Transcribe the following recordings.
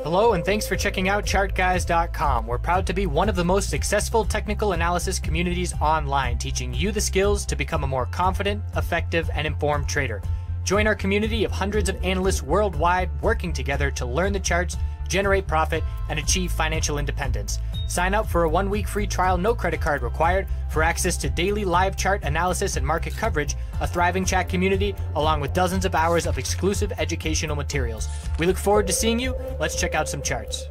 Hello and thanks for checking out ChartGuys.com. We're proud to be one of the most successful technical analysis communities online, teaching you the skills to become a more confident, effective, and informed trader. Join our community of hundreds of analysts worldwide working together to learn the charts, generate profit, and achieve financial independence. Sign up for a 1-week free trial, no credit card required, for access to daily live chart analysis and market coverage, a thriving chat community, along with dozens of hours of exclusive educational materials. We look forward to seeing you. Let's check out some charts.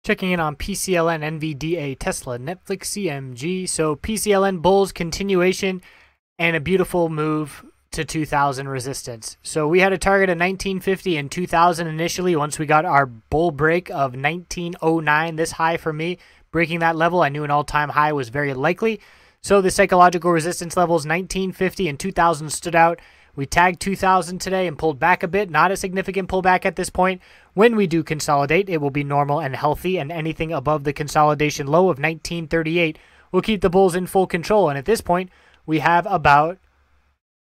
Checking in on PCLN NVDA TSLA NFLX CMG. So PCLN bulls continuation and a beautiful move to 2000 resistance. So we had a target of 1950 and 2000 initially. Once we got our bull break of 1909, this high for me, breaking that level, I knew an all-time high was very likely. So the psychological resistance levels 1950 and 2000 stood out. We tagged 2000 today and pulled back a bit. Not a significant pullback at this point. When we do consolidate, it will be normal and healthy, and anything above the consolidation low of 1938 will keep the bulls in full control. And at this point, we have about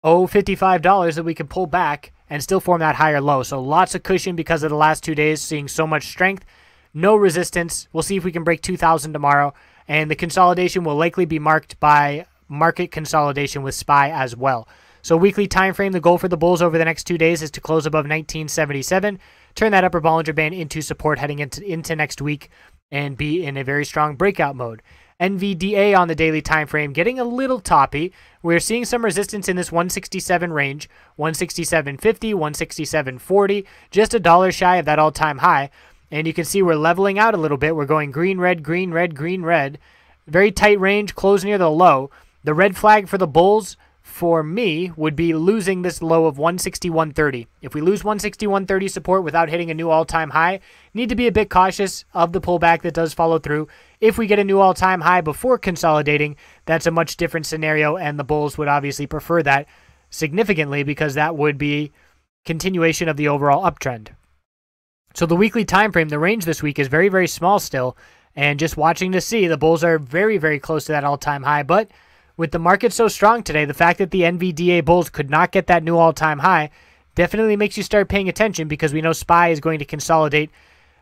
$55 that we can pull back and still form that higher low. So lots of cushion because of the last 2 days, seeing so much strength. No resistance. We'll see if we can break 2000 tomorrow. And the consolidation will likely be marked by market consolidation with SPY as well. So weekly time frame, the goal for the bulls over the next 2 days is to close above 1977, turn that upper Bollinger Band into support heading into next week, and be in a very strong breakout mode. NVDA on the daily time frame getting a little toppy. We're seeing some resistance in this 167 range, 167.50, 167.40, just a dollar shy of that all-time high. And you can see we're leveling out a little bit. We're going green, red, green, red, green, red. Very tight range, close near the low. The red flag for the bulls, for me, would be losing this low of 161.30. If we lose 161.30 support without hitting a new all-time high, need to be a bit cautious of the pullback that does follow through. If we get a new all-time high before consolidating, that's a much different scenario, and the bulls would obviously prefer that significantly because that would be continuation of the overall uptrend. So the weekly time frame, the range this week is very, very small still, and just watching to see, the bulls are very, very close to that all-time high, but with the market so strong today, the fact that the NVDA bulls could not get that new all-time high definitely makes you start paying attention, because we know SPY is going to consolidate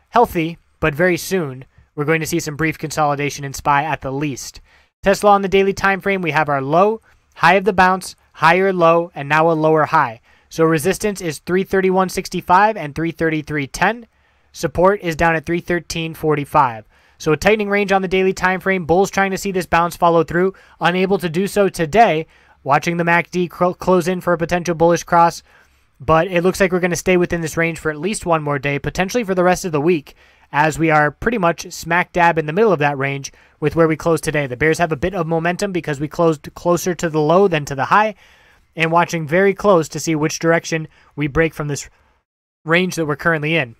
healthy, but very soon we're going to see some brief consolidation in SPY at the least. Tesla on the daily time frame, we have our low, high of the bounce, higher low, and now a lower high. So resistance is 331.65 and 333.10. Support is down at 313.45. So a tightening range on the daily time frame. Bulls trying to see this bounce follow through. Unable to do so today. Watching the MACD close in for a potential bullish cross. But it looks like we're going to stay within this range for at least one more day, potentially for the rest of the week, as we are pretty much smack dab in the middle of that range with where we closed today. The bears have a bit of momentum because we closed closer to the low than to the high, and watching very close to see which direction we break from this range that we're currently in.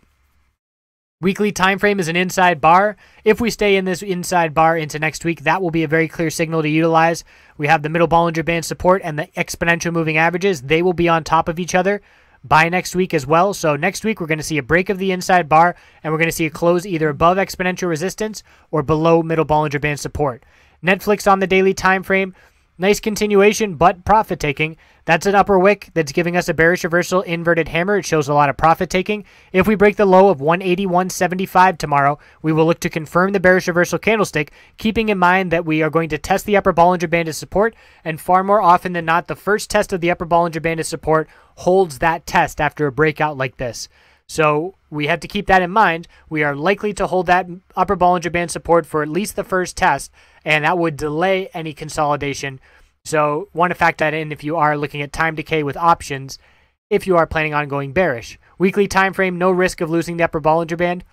Weekly time frame is an inside bar. If we stay in this inside bar into next week, that will be a very clear signal to utilize. We have the middle Bollinger Band support and the exponential moving averages. They will be on top of each other by next week as well. So next week, we're going to see a break of the inside bar, and we're going to see a close either above exponential resistance or below middle Bollinger Band support. Netflix on the daily time frame. Nice continuation, but profit taking. That's an upper wick that's giving us a bearish reversal inverted hammer. It shows a lot of profit taking. If we break the low of 181.75 tomorrow, we will look to confirm the bearish reversal candlestick, keeping in mind that we are going to test the upper Bollinger Band of support, and far more often than not, the first test of the upper Bollinger Band of support holds that test after a breakout like this. So we have to keep that in mind. We are likely to hold that upper Bollinger Band support for at least the first test, and that would delay any consolidation. So want to factor that in if you are looking at time decay with options, if you are planning on going bearish. Weekly time frame, no risk of losing the upper Bollinger Band.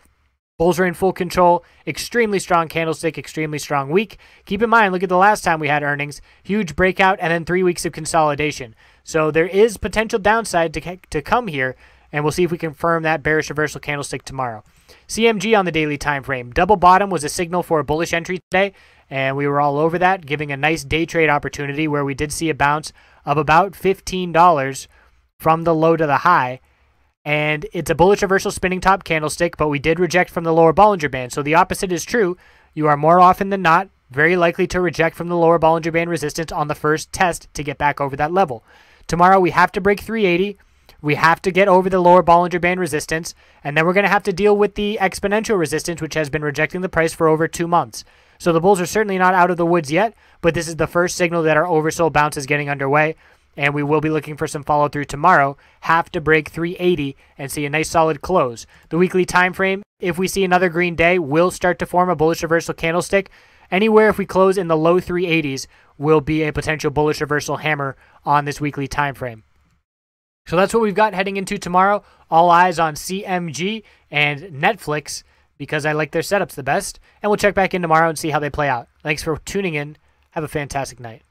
Bulls are in full control. Extremely strong candlestick, extremely strong week. Keep in mind, look at the last time we had earnings. Huge breakout and then 3 weeks of consolidation. So there is potential downside to come here, and we'll see if we confirm that bearish reversal candlestick tomorrow. CMG on the daily time frame. Double bottom was a signal for a bullish entry today, and we were all over that, giving a nice day trade opportunity where we did see a bounce of about $15 from the low to the high. And it's a bullish reversal spinning top candlestick, but we did reject from the lower Bollinger Band. So the opposite is true. You are more often than not very likely to reject from the lower Bollinger Band resistance on the first test to get back over that level. Tomorrow we have to break 380 We have to get over the lower Bollinger Band resistance, and then we're going to have to deal with the exponential resistance, which has been rejecting the price for over 2 months. So the bulls are certainly not out of the woods yet, but this is the first signal that our oversold bounce is getting underway, and we will be looking for some follow through tomorrow. Have to break 380 and see a nice solid close. The weekly time frame, if we see another green day, will start to form a bullish reversal candlestick. Anywhere if we close in the low 380s will be a potential bullish reversal hammer on this weekly time frame. So that's what we've got heading into tomorrow. All eyes on CMG and Netflix because I like their setups the best. And we'll check back in tomorrow and see how they play out. Thanks for tuning in. Have a fantastic night.